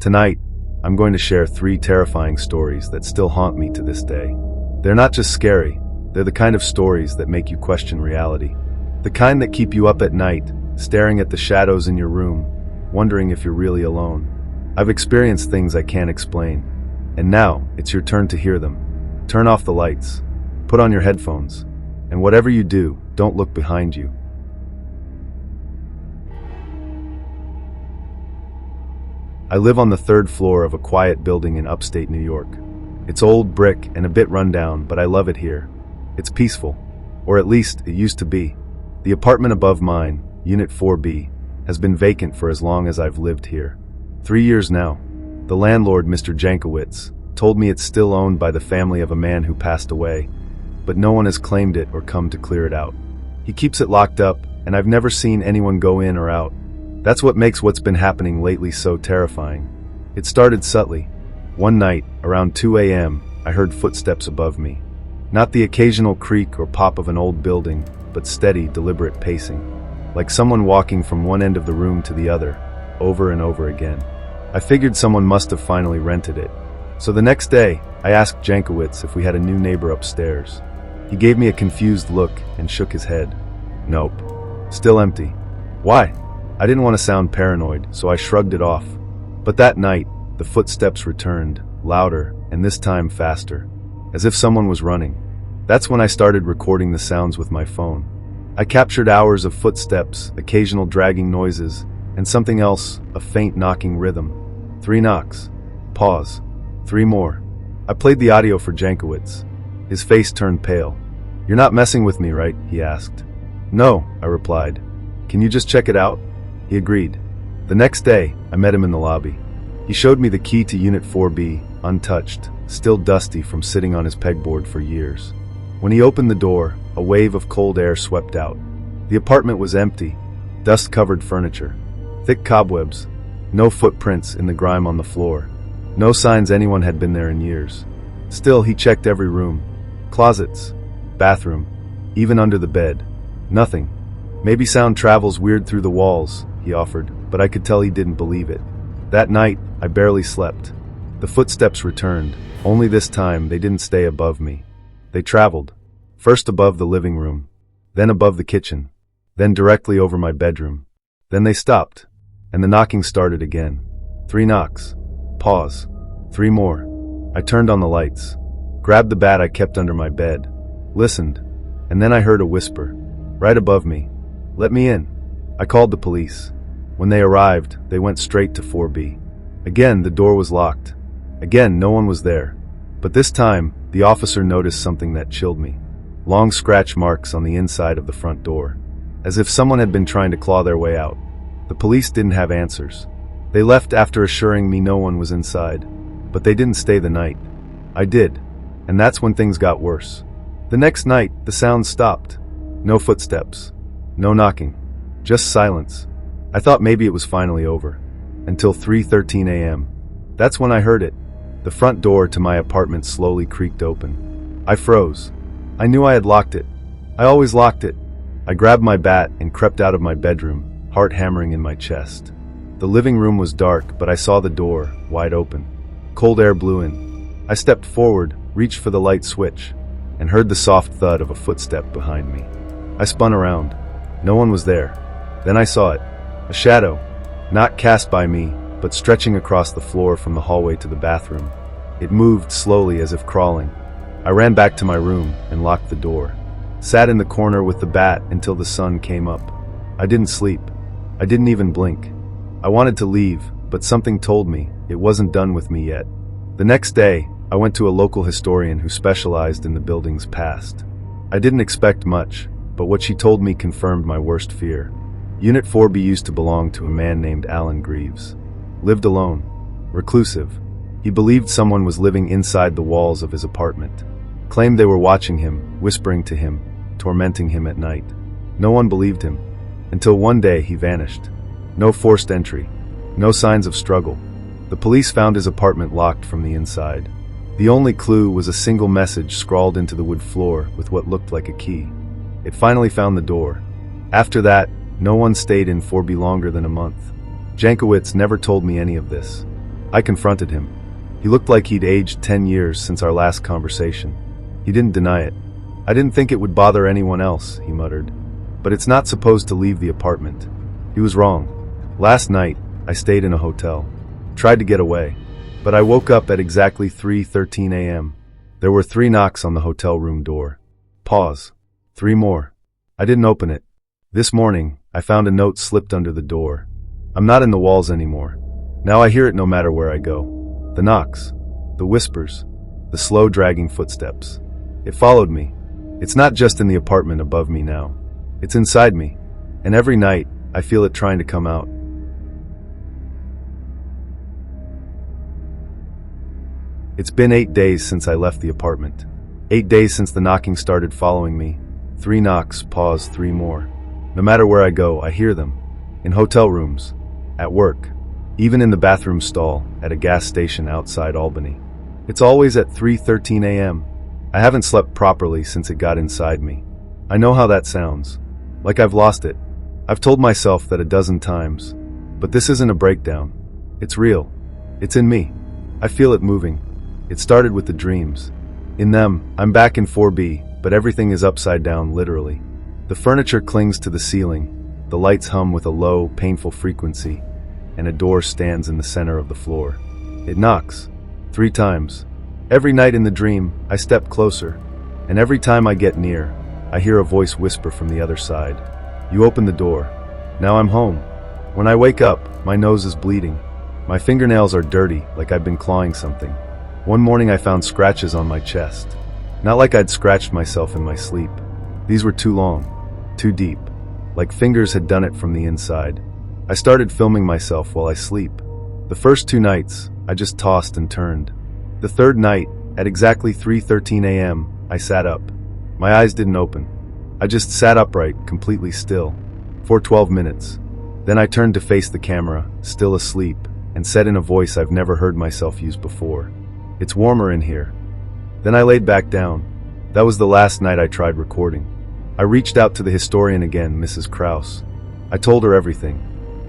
Tonight, I'm going to share 3 terrifying stories that still haunt me to this day. They're not just scary, they're the kind of stories that make you question reality. The kind that keep you up at night, staring at the shadows in your room, wondering if you're really alone. I've experienced things I can't explain, and now it's your turn to hear them. Turn off the lights, put on your headphones, and whatever you do, don't look behind you. I live on the 3rd floor of a quiet building in upstate New York. It's old brick and a bit rundown, but I love it here. It's peaceful, or at least it used to be. The apartment above mine, Unit 4B, has been vacant for as long as I've lived here. 3 years now. The landlord, Mr. Jankowitz, told me it's still owned by the family of a man who passed away, but no one has claimed it or come to clear it out. He keeps it locked up, and I've never seen anyone go in or out. That's what makes what's been happening lately so terrifying. It started subtly. One night, around 2 a.m., I heard footsteps above me. Not the occasional creak or pop of an old building, but steady, deliberate pacing. Like someone walking from one end of the room to the other, over and over again. I figured someone must have finally rented it. So the next day, I asked Jankowitz if we had a new neighbor upstairs. He gave me a confused look and shook his head. Nope. Still empty. Why? I didn't want to sound paranoid, so I shrugged it off. But that night, the footsteps returned, louder, and this time faster, as if someone was running. That's when I started recording the sounds with my phone. I captured hours of footsteps, occasional dragging noises, and something else, a faint knocking rhythm. 3 knocks. Pause. 3 more. I played the audio for Jankowitz. His face turned pale. "You're not messing with me, right?" he asked. "No," I replied. "Can you just check it out?" He agreed. The next day, I met him in the lobby. He showed me the key to Unit 4B, untouched, still dusty from sitting on his pegboard for years. When he opened the door, a wave of cold air swept out. The apartment was empty, dust-covered furniture, thick cobwebs, no footprints in the grime on the floor, no signs anyone had been there in years. Still, he checked every room, closets, bathroom, even under the bed. Nothing. "Maybe sound travels weird through the walls," he offered, but I could tell he didn't believe it. That night, I barely slept. The footsteps returned, only this time they didn't stay above me. They traveled, first above the living room, then above the kitchen, then directly over my bedroom. Then they stopped, and the knocking started again. 3 knocks. Pause. 3 more. I turned on the lights, grabbed the bat I kept under my bed, listened, and then I heard a whisper, right above me. "Let me in." I called the police. When they arrived, they went straight to 4B. Again, the door was locked. Again, no one was there. But this time, the officer noticed something that chilled me. Long scratch marks on the inside of the front door, as if someone had been trying to claw their way out. The police didn't have answers. They left after assuring me no one was inside. But they didn't stay the night. I did, and that's when things got worse. The next night, the sounds stopped. No footsteps. No knocking. Just silence. I thought maybe it was finally over. Until 3:13 a.m. That's when I heard it. The front door to my apartment slowly creaked open. I froze. I knew I had locked it. I always locked it. I grabbed my bat and crept out of my bedroom, heart hammering in my chest. The living room was dark, but I saw the door, wide open. Cold air blew in. I stepped forward, reached for the light switch, and heard the soft thud of a footstep behind me. I spun around. No one was there. Then I saw it. A shadow, not cast by me, but stretching across the floor from the hallway to the bathroom. It moved slowly as if crawling. I ran back to my room and locked the door. Sat in the corner with the bat until the sun came up. I didn't sleep. I didn't even blink. I wanted to leave, but something told me it wasn't done with me yet. The next day, I went to a local historian who specialized in the building's past. I didn't expect much, but what she told me confirmed my worst fear. Unit 4B used to belong to a man named Alan Greaves. Lived alone, reclusive. He believed someone was living inside the walls of his apartment. Claimed they were watching him, whispering to him, tormenting him at night. No one believed him, until one day he vanished. No forced entry, no signs of struggle. The police found his apartment locked from the inside. The only clue was a single message scrawled into the wood floor with what looked like a key. It finally found the door. After that, no one stayed in 4B longer than a month. Jankowitz never told me any of this. I confronted him. He looked like he'd aged 10 years since our last conversation. He didn't deny it. I didn't think it would bother anyone else, he muttered. But it's not supposed to leave the apartment. He was wrong. Last night, I stayed in a hotel. Tried to get away. But I woke up at exactly 3:13 a.m. There were 3 knocks on the hotel room door. Pause. 3 more. I didn't open it. This morning, I found a note slipped under the door. I'm not in the walls anymore. Now I hear it no matter where I go. The knocks. The whispers. The slow dragging footsteps. It followed me. It's not just in the apartment above me now. It's inside me. And every night, I feel it trying to come out. It's been 8 days since I left the apartment. 8 days since the knocking started following me. 3 knocks, pause, 3 more. No matter where I go, I hear them. In hotel rooms. At work. Even in the bathroom stall, at a gas station outside Albany. It's always at 3:13 a.m. I haven't slept properly since it got inside me. I know how that sounds. Like I've lost it. I've told myself that a dozen times. But this isn't a breakdown. It's real. It's in me. I feel it moving. It started with the dreams. In them, I'm back in 4B, but everything is upside down, literally. The furniture clings to the ceiling, the lights hum with a low, painful frequency, and a door stands in the center of the floor. It knocks. 3 times. Every night in the dream, I step closer, and every time I get near, I hear a voice whisper from the other side. You open the door. Now I'm home. When I wake up, my nose is bleeding. My fingernails are dirty, like I've been clawing something. One morning I found scratches on my chest. Not like I'd scratched myself in my sleep. These were too long, too deep, like fingers had done it from the inside. I started filming myself while I sleep. The first 2 nights, I just tossed and turned. The 3rd night, at exactly 3:13 a.m., I sat up. My eyes didn't open. I just sat upright, completely still, for 12 minutes. Then I turned to face the camera, still asleep, and said in a voice I've never heard myself use before, "It's warmer in here." Then I laid back down. That was the last night I tried recording. I reached out to the historian again, Mrs. Kraus. I told her everything.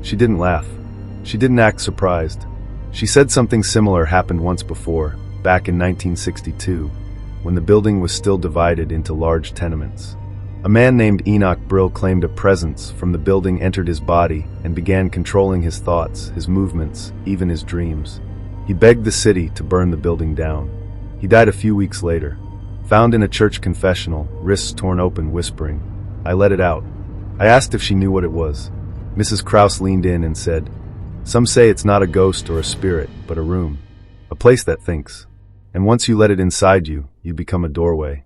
She didn't laugh. She didn't act surprised. She said something similar happened once before, back in 1962, when the building was still divided into large tenements. A man named Enoch Brill claimed a presence from the building entered his body and began controlling his thoughts, his movements, even his dreams. He begged the city to burn the building down. He died a few weeks later, found in a church confessional, wrists torn open, whispering. I let it out. I asked if she knew what it was. Mrs. Kraus leaned in and said, "Some say it's not a ghost or a spirit, but a room. A place that thinks. And once you let it inside you, you become a doorway."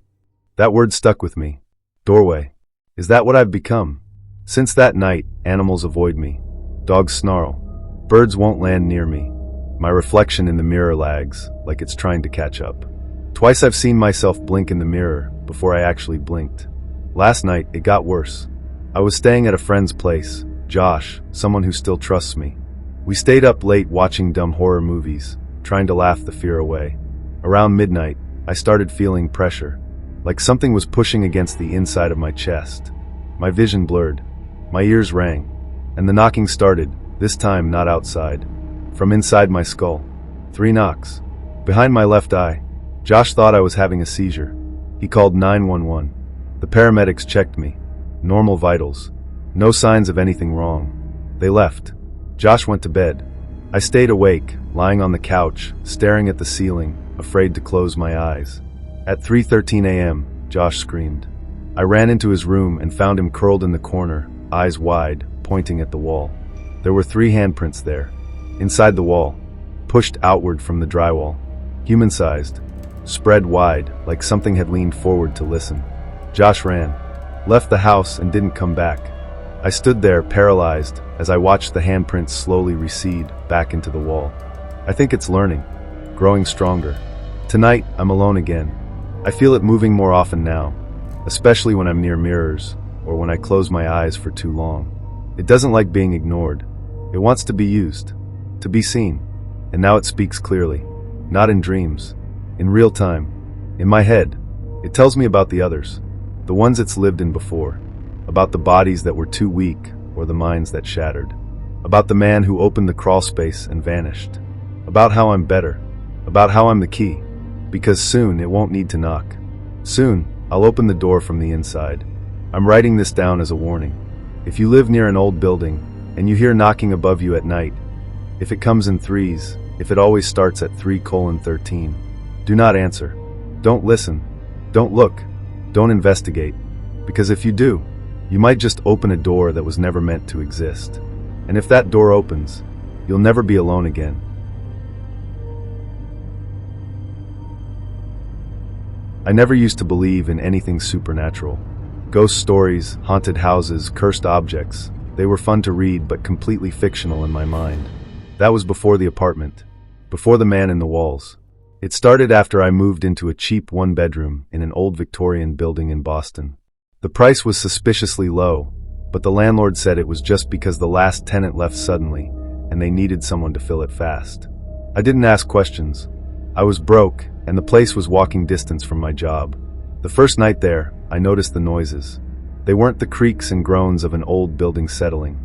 That word stuck with me. Doorway. Is that what I've become? Since that night, animals avoid me. Dogs snarl. Birds won't land near me. My reflection in the mirror lags, like it's trying to catch up. Twice I've seen myself blink in the mirror before I actually blinked. Last night, it got worse. I was staying at a friend's place, Josh, someone who still trusts me. We stayed up late watching dumb horror movies, trying to laugh the fear away. Around midnight, I started feeling pressure, like something was pushing against the inside of my chest. My vision blurred. My ears rang. And the knocking started, this time not outside. From inside my skull. 3 knocks. Behind my left eye. Josh thought I was having a seizure. He called 911. The paramedics checked me. Normal vitals. No signs of anything wrong. They left. Josh went to bed. I stayed awake, lying on the couch, staring at the ceiling, afraid to close my eyes. At 3:13 a.m., Josh screamed. I ran into his room and found him curled in the corner, eyes wide, pointing at the wall. There were 3 handprints there. Inside the wall, pushed outward from the drywall. Human-sized, spread wide, like something had leaned forward to listen. Josh ran, left the house and didn't come back. I stood there, paralyzed, as I watched the handprints slowly recede back into the wall. I think it's learning, growing stronger. Tonight, I'm alone again. I feel it moving more often now, especially when I'm near mirrors, or when I close my eyes for too long. It doesn't like being ignored. It wants to be used, to be seen. And now it speaks clearly, not in dreams, in real time, in my head. It tells me about the others, the ones it's lived in before, about the bodies that were too weak or the minds that shattered, about the man who opened the crawl space and vanished. about how I'm better, about how I'm the key, because soon it won't need to knock. Soon, I'll open the door from the inside. I'm writing this down as a warning. If you live near an old building, and you hear knocking above you at night, if it comes in threes, if it always starts at 3:13, do not answer. Don't listen. Don't look. Don't investigate. Because if you do, you might just open a door that was never meant to exist. And if that door opens, you'll never be alone again. I never used to believe in anything supernatural. Ghost stories, haunted houses, cursed objects, they were fun to read but completely fictional in my mind. That was before the apartment, before the man in the walls. It started after I moved into a cheap one-bedroom in an old Victorian building in Boston. The price was suspiciously low, but the landlord said it was just because the last tenant left suddenly, and they needed someone to fill it fast. I didn't ask questions. I was broke, and the place was walking distance from my job. The first night there, I noticed the noises. They weren't the creaks and groans of an old building settling.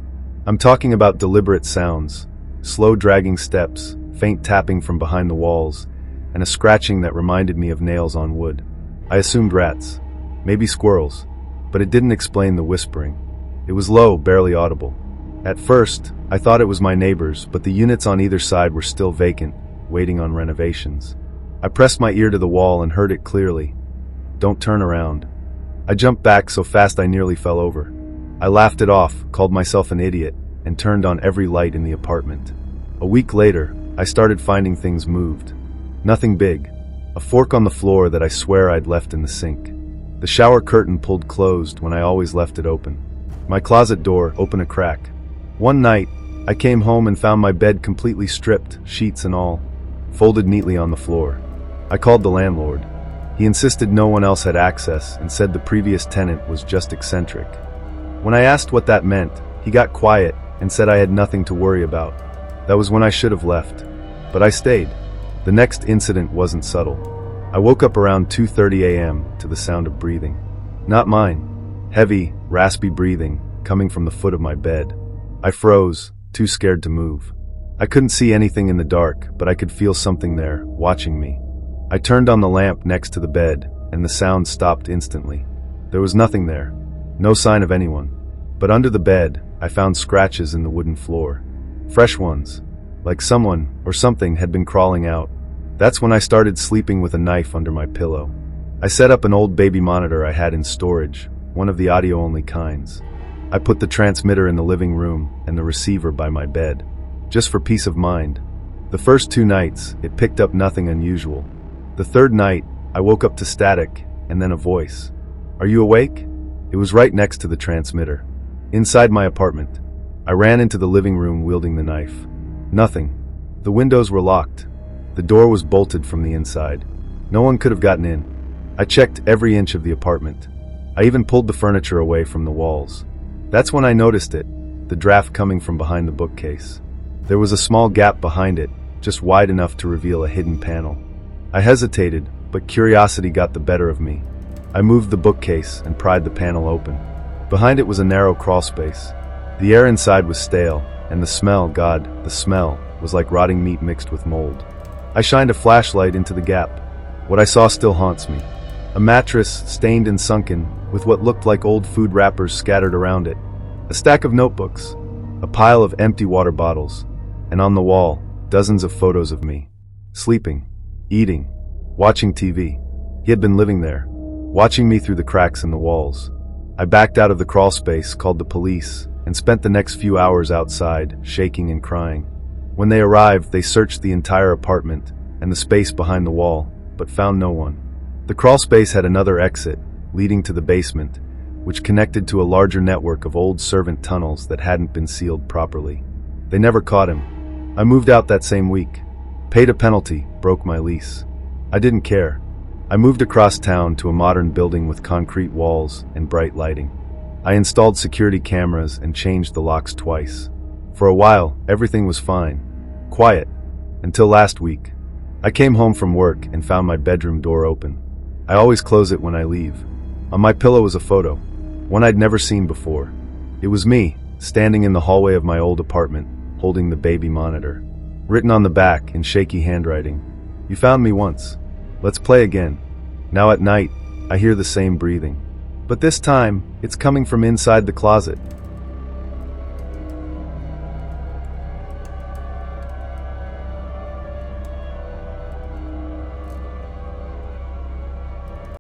I'm talking about deliberate sounds, slow dragging steps, faint tapping from behind the walls, and a scratching that reminded me of nails on wood. I assumed rats, maybe squirrels, but it didn't explain the whispering. It was low, barely audible. At first, I thought it was my neighbors, but the units on either side were still vacant, waiting on renovations. I pressed my ear to the wall and heard it clearly. Don't turn around. I jumped back so fast I nearly fell over. I laughed it off, called myself an idiot, and turned on every light in the apartment. A week later, I started finding things moved. Nothing big. A fork on the floor that I swear I'd left in the sink. The shower curtain pulled closed when I always left it open. My closet door open a crack. One night, I came home and found my bed completely stripped, sheets and all, folded neatly on the floor. I called the landlord. He insisted no one else had access and said the previous tenant was just eccentric. When I asked what that meant, he got quiet and said I had nothing to worry about. That was when I should have left. But I stayed. The next incident wasn't subtle. I woke up around 2:30 a.m. to the sound of breathing. Not mine. Heavy, raspy breathing coming from the foot of my bed. I froze, too scared to move. I couldn't see anything in the dark, but I could feel something there, watching me. I turned on the lamp next to the bed, and the sound stopped instantly. There was nothing there. No sign of anyone. But under the bed, I found scratches in the wooden floor. Fresh ones. Like someone or something had been crawling out. That's when I started sleeping with a knife under my pillow. I set up an old baby monitor I had in storage, one of the audio-only kinds. I put the transmitter in the living room and the receiver by my bed, just for peace of mind. The first 2 nights, it picked up nothing unusual. The third night, I woke up to static and then a voice. "Are you awake?" It was right next to the transmitter. Inside my apartment. I ran into the living room wielding the knife. Nothing. The windows were locked. The door was bolted from the inside. No one could have gotten in. I checked every inch of the apartment. I even pulled the furniture away from the walls. That's when I noticed it, the draft coming from behind the bookcase. There was a small gap behind it, just wide enough to reveal a hidden panel. I hesitated, but curiosity got the better of me. I moved the bookcase and pried the panel open. Behind it was a narrow crawl space. The air inside was stale, and the smell, God, the smell, was like rotting meat mixed with mold. I shined a flashlight into the gap. What I saw still haunts me. A mattress, stained and sunken, with what looked like old food wrappers scattered around it. A stack of notebooks. A pile of empty water bottles. And on the wall, dozens of photos of me. Sleeping. Eating. Watching TV. He had been living there. Watching me through the cracks in the walls. I backed out of the crawl space, called the police, and spent the next few hours outside, shaking and crying. When they arrived, they searched the entire apartment and the space behind the wall, but found no one. The crawl space had another exit, leading to the basement, which connected to a larger network of old servant tunnels that hadn't been sealed properly. They never caught him. I moved out that same week. Paid a penalty, broke my lease. I didn't care. I moved across town to a modern building with concrete walls and bright lighting. I installed security cameras and changed the locks twice. For a while, everything was fine. Quiet. Until last week. I came home from work and found my bedroom door open. I always close it when I leave. On my pillow was a photo, one I'd never seen before. It was me, standing in the hallway of my old apartment, holding the baby monitor. Written on the back in shaky handwriting. You found me once. Let's play again. Now at night, I hear the same breathing. But this time, it's coming from inside the closet.